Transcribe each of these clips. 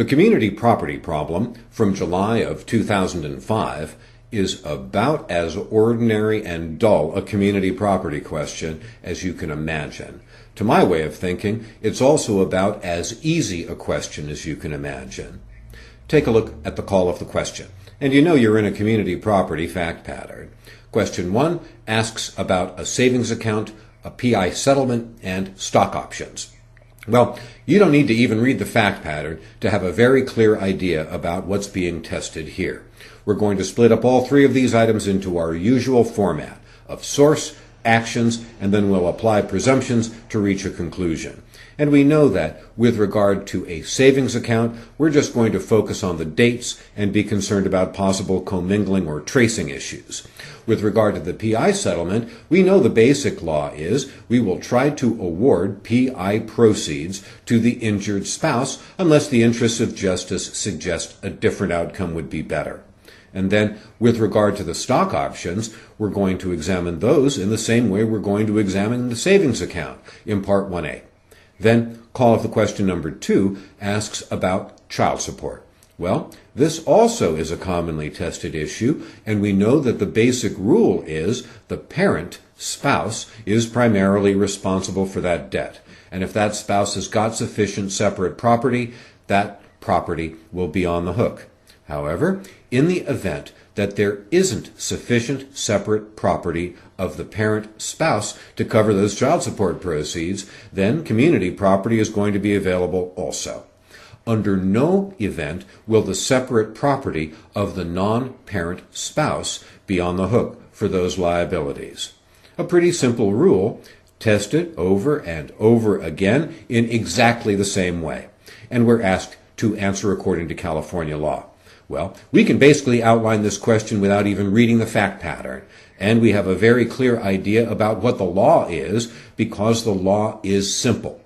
The community property problem from July of 2005 is about as ordinary and dull a community property question as you can imagine. To my way of thinking, it's also about as easy a question as you can imagine. Take a look at the call of the question, and you know you're in a community property fact pattern. Question 1 asks about a savings account, a PI settlement, and stock options. Well, you don't need to even read the fact pattern to have a very clear idea about what's being tested here. We're going to split up all three of these items into our usual format of source, actions, and then we'll apply presumptions to reach a conclusion. And we know that with regard to a savings account, we're just going to focus on the dates and be concerned about possible commingling or tracing issues. With regard to the PI settlement, we know the basic law is we will try to award PI proceeds to the injured spouse unless the interests of justice suggest a different outcome would be better. And then, with regard to the stock options, we're going to examine those in the same way we're going to examine the savings account in Part 1A. Then, call of the question number 2 asks about child support. Well, this also is a commonly tested issue, and we know that the basic rule is the parent, spouse, is primarily responsible for that debt. And if that spouse has got sufficient separate property, that property will be on the hook. However, in the event that there isn't sufficient separate property of the parent spouse to cover those child support proceeds, then community property is going to be available also. Under no event will the separate property of the non-parent spouse be on the hook for those liabilities. A pretty simple rule, test it over and over again in exactly the same way. And we're asked to answer according to California law. Well, we can basically outline this question without even reading the fact pattern, and we have a very clear idea about what the law is because the law is simple.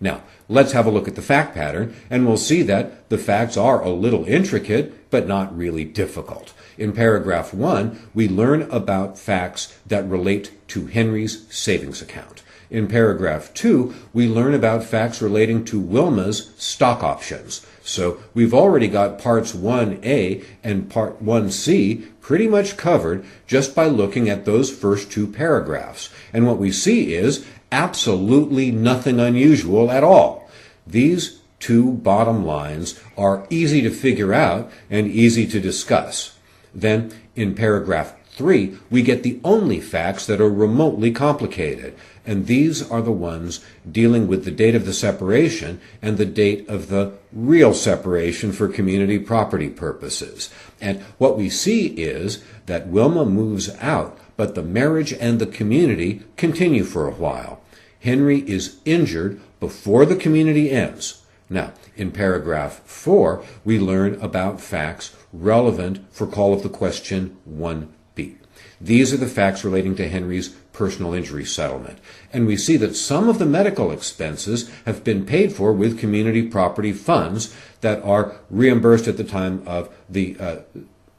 Now, let's have a look at the fact pattern, and we'll see that the facts are a little intricate, but not really difficult. In paragraph 1, we learn about facts that relate to Henry's savings account. In paragraph 2, we learn about facts relating to Wilma's stock options. So we've already got parts 1A and part 1C pretty much covered just by looking at those first 2 paragraphs. And what we see is absolutely nothing unusual at all. These 2 bottom lines are easy to figure out and easy to discuss. Then in paragraph 3, we get the only facts that are remotely complicated, and these are the ones dealing with the date of the separation and the date of the real separation for community property purposes. And what we see is that Wilma moves out, but the marriage and the community continue for a while. Henry is injured before the community ends. Now, in paragraph 4, we learn about facts relevant for call of the question 1B. These are the facts relating to Henry's personal injury settlement. And we see that some of the medical expenses have been paid for with community property funds that are reimbursed at the time of the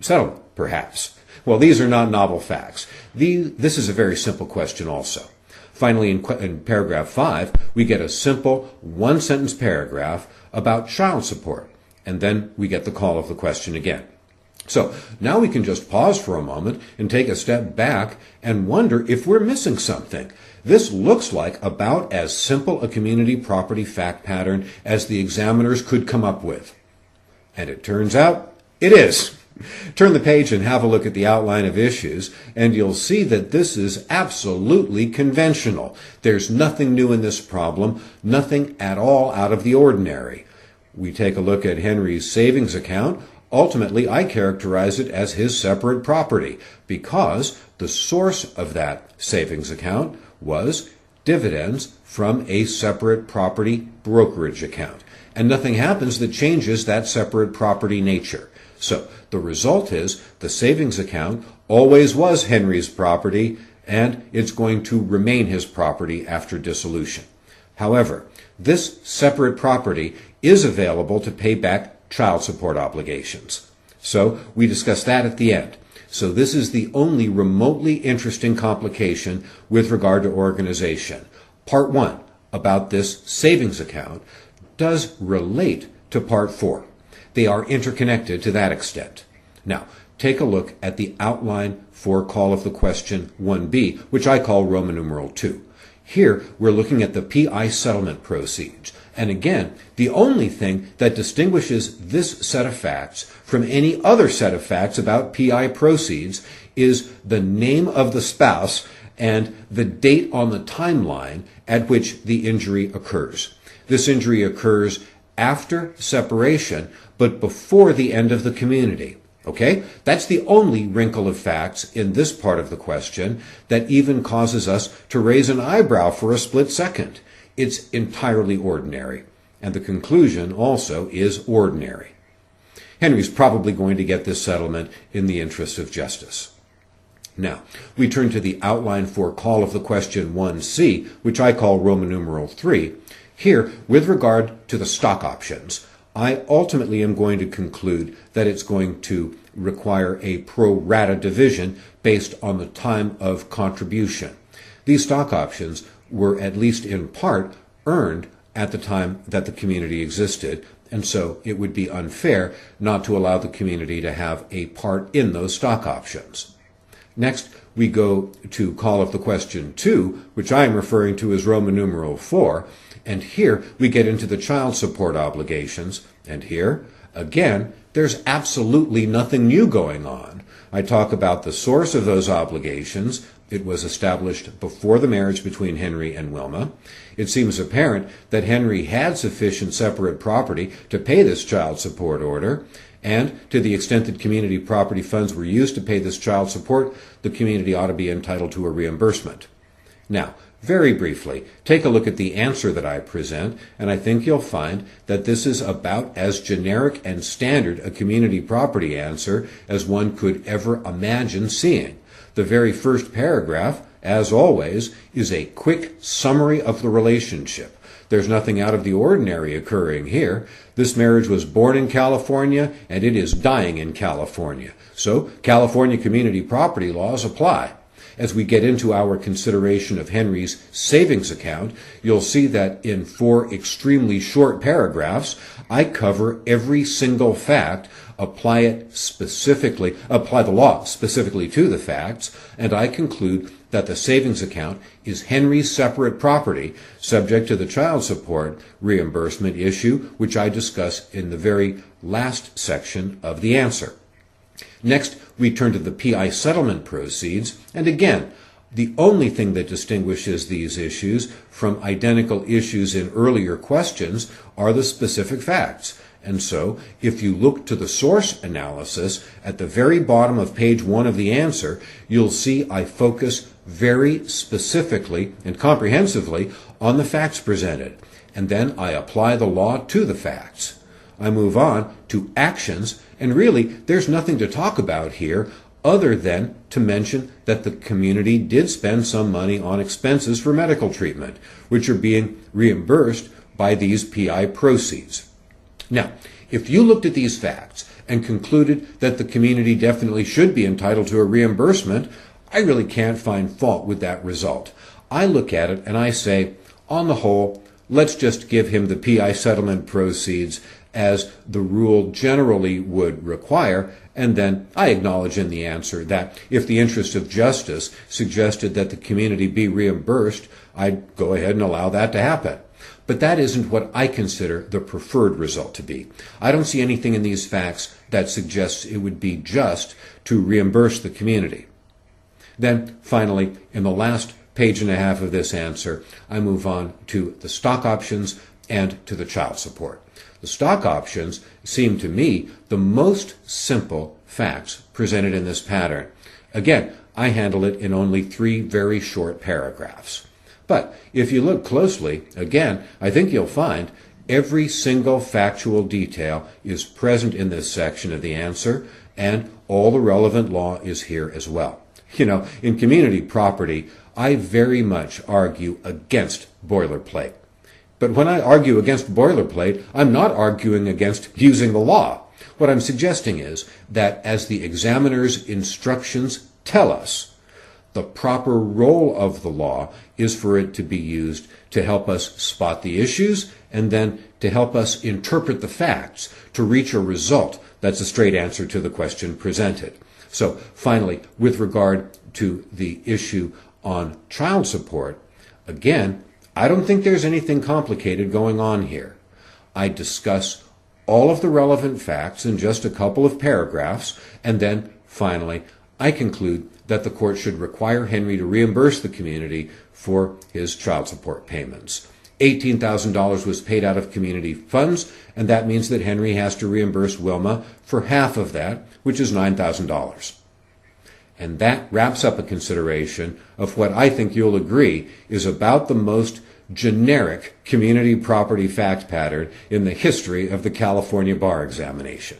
settlement, perhaps. Well, these are not novel facts. This is a very simple question also. Finally, in paragraph 5, we get a simple one-sentence paragraph about child support. And then we get the call of the question again. So now we can just pause for a moment and take a step back and wonder if we're missing something. This looks like about as simple a community property fact pattern as the examiners could come up with. And it turns out it is. Turn the page and have a look at the outline of issues, and you'll see that this is absolutely conventional. There's nothing new in this problem, nothing at all out of the ordinary. We take a look at Henry's savings account. Ultimately, I characterize it as his separate property because the source of that savings account was dividends from a separate property brokerage account. And nothing happens that changes that separate property nature. So the result is the savings account always was Henry's property, and it's going to remain his property after dissolution. However, this separate property is available to pay back child support obligations. So we discuss that at the end. So this is the only remotely interesting complication with regard to organization. Part 1 about this savings account does relate to Part 4. they are interconnected to that extent. Now, take a look at the outline for call of the question 1b, which I call Roman numeral 2. Here, we're looking at the PI settlement proceeds. And again, the only thing that distinguishes this set of facts from any other set of facts about PI proceeds is the name of the spouse and the date on the timeline at which the injury occurs. This injury occurs after separation, but before the end of the community. Okay? That's the only wrinkle of facts in this part of the question that even causes us to raise an eyebrow for a split second. It's entirely ordinary. And the conclusion also is ordinary. Henry's probably going to get this settlement in the interest of justice. Now, we turn to the outline for call of the question 1c, which I call Roman numeral 3. Here, with regard to the stock options, I ultimately am going to conclude that it's going to require a pro rata division based on the time of contribution. These stock options were, at least in part, earned at the time that the community existed, and so it would be unfair not to allow the community to have a part in those stock options. Next, we go to call of the question 2, which I am referring to as Roman numeral 4, and here we get into the child support obligations, and here, again, there's absolutely nothing new going on. I talk about the source of those obligations. It was established before the marriage between Henry and Wilma. It seems apparent that Henry had sufficient separate property to pay this child support order, and to the extent that community property funds were used to pay this child support, the community ought to be entitled to a reimbursement. Now, very briefly, take a look at the answer that I present, and I think you'll find that this is about as generic and standard a community property answer as one could ever imagine seeing. The very first paragraph, as always, is a quick summary of the relationship. There's nothing out of the ordinary occurring here. This marriage was born in California, and it is dying in California. So, California community property laws apply. As we get into our consideration of Henry's savings account, you'll see that in 4 extremely short paragraphs, I cover every single fact, apply the law specifically to the facts, and I conclude that the savings account is Henry's separate property, subject to the child support reimbursement issue, which I discuss in the very last section of the answer. Next, we turn to the PI settlement proceeds, and again, the only thing that distinguishes these issues from identical issues in earlier questions are the specific facts. And so, if you look to the source analysis at the very bottom of page 1 of the answer, you'll see I focus very specifically and comprehensively on the facts presented, and then I apply the law to the facts. I move on to actions, and really, there's nothing to talk about here other than to mention that the community did spend some money on expenses for medical treatment, which are being reimbursed by these PI proceeds. Now, if you looked at these facts and concluded that the community definitely should be entitled to a reimbursement, I really can't find fault with that result. I look at it and I say, on the whole, let's just give him the PI settlement proceeds as the rule generally would require, and then I acknowledge in the answer that if the interest of justice suggested that the community be reimbursed, I'd go ahead and allow that to happen. But that isn't what I consider the preferred result to be. I don't see anything in these facts that suggests it would be just to reimburse the community. Then, finally, in the last page and a half of this answer, I move on to the stock options and to the child support. The stock options seem to me the most simple facts presented in this pattern. Again, I handle it in only 3 very short paragraphs. But if you look closely, again, I think you'll find every single factual detail is present in this section of the answer, and all the relevant law is here as well. You know, in community property, I very much argue against boilerplate. But when I argue against boilerplate, I'm not arguing against using the law. What I'm suggesting is that as the examiner's instructions tell us, The proper role of the law is for it to be used to help us spot the issues and then to help us interpret the facts to reach a result that's a straight answer to the question presented. So finally, with regard to the issue on child support, again, I don't think there's anything complicated going on here. I discuss all of the relevant facts in just a couple of paragraphs, and then finally, I conclude that the court should require Henry to reimburse the community for his child support payments. $18,000 was paid out of community funds, and that means that Henry has to reimburse Wilma for half of that, which is $9,000. And that wraps up a consideration of what I think you'll agree is about the most generic community property fact pattern in the history of the California bar examination.